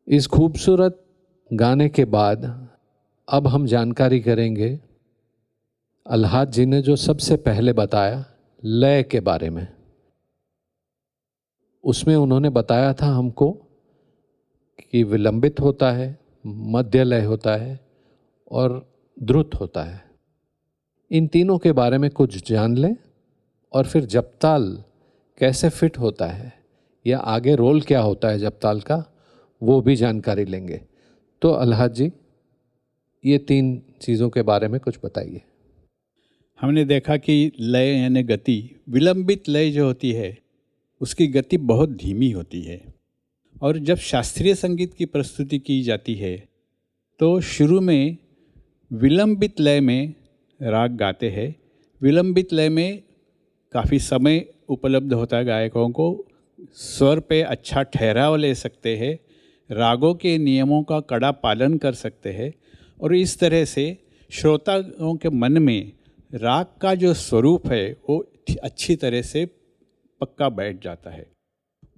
इस खूबसूरत गाने के बाद अब हम जानकारी करेंगे अल्हाद जी ने जो सबसे पहले बताया लय के बारे में। उसमें उन्होंने बताया था हमको कि विलंबित होता है, मध्य लय होता है और द्रुत होता है। इन तीनों के बारे में कुछ जान लें और फिर जपताल कैसे फिट होता है या आगे रोल क्या होता है जपताल का, वो भी जानकारी लेंगे। तो अल्हाद जी, ये तीन चीज़ों के बारे में कुछ बताइए। हमने देखा कि लय यानी गति, विलंबित लय जो होती है उसकी गति बहुत धीमी होती है। और जब शास्त्रीय संगीत की प्रस्तुति की जाती है तो शुरू में विलंबित लय में राग गाते हैं। विलंबित लय में काफ़ी समय उपलब्ध होता है, गायकों को स्वर पे अच्छा ठहराव ले सकते हैं, रागों के नियमों का कड़ा पालन कर सकते हैं और इस तरह से श्रोताओं के मन में राग का जो स्वरूप है वो अच्छी तरह से पक्का बैठ जाता है।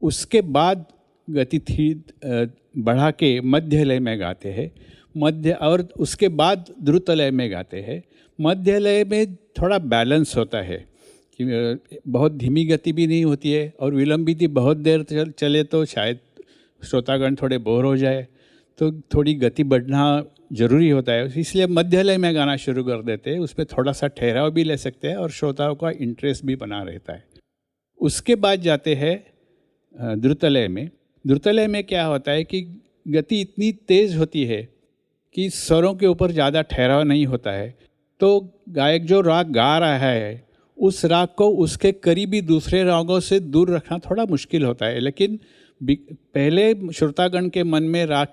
उसके बाद गति थी बढ़ा के मध्य लय में गाते हैं, और उसके बाद द्रुत लय में गाते हैं। मध्य लय में थोड़ा बैलेंस होता है कि बहुत धीमी गति भी नहीं होती है और विलंबित ही बहुत देर चले तो शायद श्रोतागण थोड़े बोर हो जाए, तो थोड़ी गति बढ़ना ज़रूरी होता है। इसलिए मध्य लय में गाना शुरू कर देते हैं, उसमें थोड़ा सा ठहराव भी ले सकते हैं और श्रोताओं का इंटरेस्ट भी बना रहता है। उसके बाद जाते हैं द्रुतलय में। द्रुतलय में क्या होता है कि गति इतनी तेज़ होती है कि स्वरों के ऊपर ज़्यादा ठहराव नहीं होता है, तो गायक जो राग गा रहा है उस राग को उसके करीबी दूसरे रागों से दूर रखना थोड़ा मुश्किल होता है। लेकिन पहले श्रोतागण के मन में राग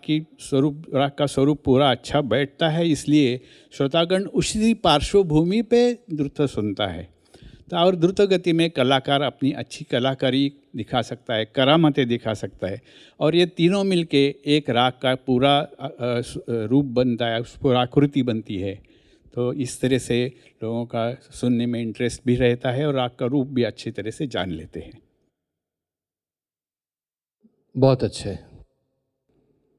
का स्वरूप पूरा अच्छा बैठता है, इसलिए श्रोतागण उसी पार्श्वभूमि पे द्रुत सुनता है। तो और द्रुत गति में कलाकार अपनी अच्छी कलाकारी दिखा सकता है, करामतें दिखा सकता है और ये तीनों मिलके एक राग का पूरा रूप बनता है, पूरा आकृति बनती है। तो इस तरह से लोगों का सुनने में इंटरेस्ट भी रहता है और राग का रूप भी अच्छी तरह से जान लेते हैं। बहुत अच्छे।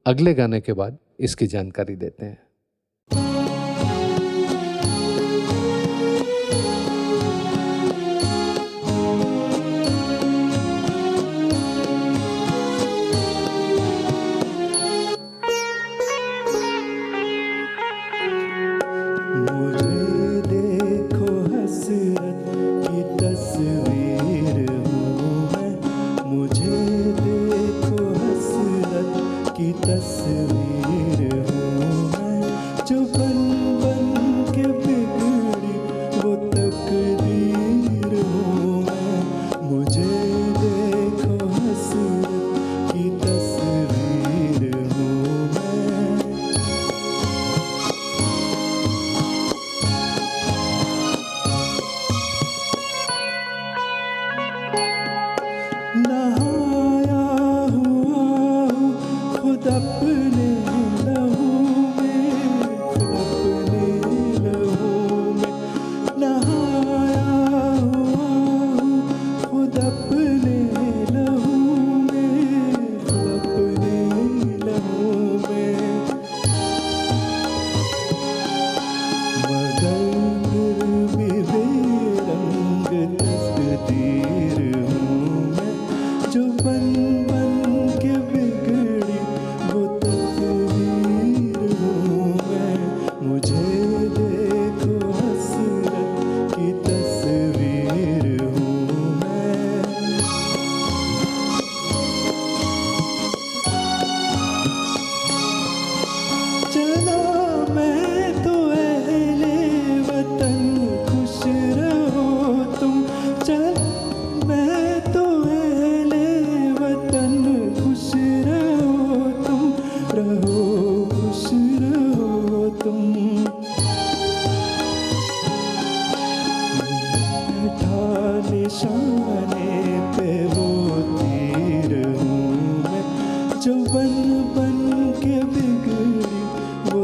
अगले गाने के बाद इसकी जानकारी देते हैं। जो बन बन के बिगड़ी वो